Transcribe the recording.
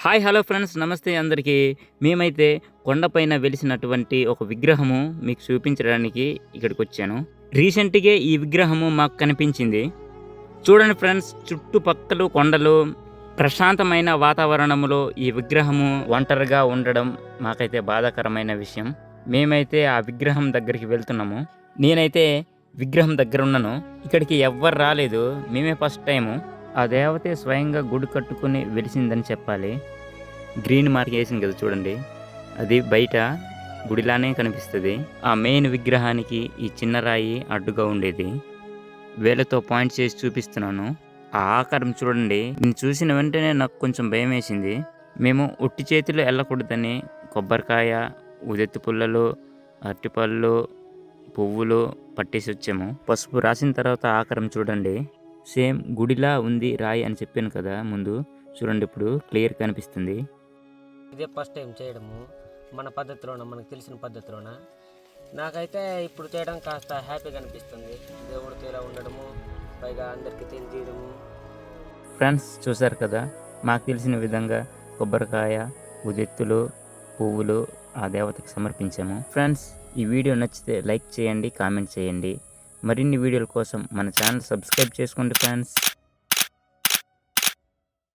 Hi hello friends నమస్తే అందరికీ. మేమైతే కొండపైన వెలిసినటువంటి ఒక విగ్రహము మీకు చూపించడానికి ఇక్కడికి వచ్చాను. రీసెంట్‌గా ఈ విగ్రహము మాకు కనిపించింది. చూడండి ఫ్రెండ్స్, చుట్టుపక్కల కొండలు, ప్రశాంతమైన వాతావరణంలో ఈ విగ్రహము ఒంటరిగా ఉండడం మాకైతే బాధాకరమైన విషయం. మేమైతే ఆ విగ్రహం దగ్గరికి వెళ్తున్నాము. నేనైతే విగ్రహం దగ్గర ఉన్నాను. ఇక్కడికి ఎవ్వరు రాలేదు. మేమే ఫస్ట్ టైము. ఆ దేవతే స్వయంగా గుడి కట్టుకొని వెలిసిందని చెప్పాలి. గ్రీన్ మార్క్ వేసింది కదా చూడండి, అది బయట గుడిలానే కనిపిస్తుంది. ఆ మెయిన్ విగ్రహానికి ఈ చిన్న రాయి అడ్డుగా ఉండేది. వేలతో పాయింట్ చేసి చూపిస్తున్నాను. ఆ ఆకారం చూడండి. నేను చూసిన వెంటనే నాకు కొంచెం భయం వేసింది. మేము ఉట్టి చేతిలో వెళ్ళకూడదని కొబ్బరికాయ, ఉదెత్తి పుల్లలు, అరటిపళ్ళు, పువ్వులు పట్టేసి వచ్చాము. పసుపు రాసిన తర్వాత ఆకారం చూడండి, సేమ్ గుడిలా ఉంది రాయి అని చెప్పాను కదా ముందు. చూడండి, ఇప్పుడు క్లియర్ కనిపిస్తుంది. ఇదే ఫస్ట్ టైం చేయడము మన పద్ధతిలోన, మనకు తెలిసిన పద్ధతిలోన. నాకైతే ఇప్పుడు చేయడం కాస్త హ్యాపీగా అనిపిస్తుంది. దేవుడితో ఇలా ఉండడము, పైగా అందరికీ తెలియజేయడము. ఫ్రెండ్స్ చూశారు కదా, మాకు తెలిసిన విధంగా కొబ్బరికాయ, ఉదెత్తులు, పువ్వులు ఆ దేవతకి సమర్పించాము. ఫ్రెండ్స్, ఈ వీడియో నచ్చితే లైక్ చేయండి, కామెంట్ చేయండి. మరిన్ని వీడియోల కోసం మన ఛానల్ సబ్స్క్రైబ్ చేసుకోండి ఫ్రెండ్స్.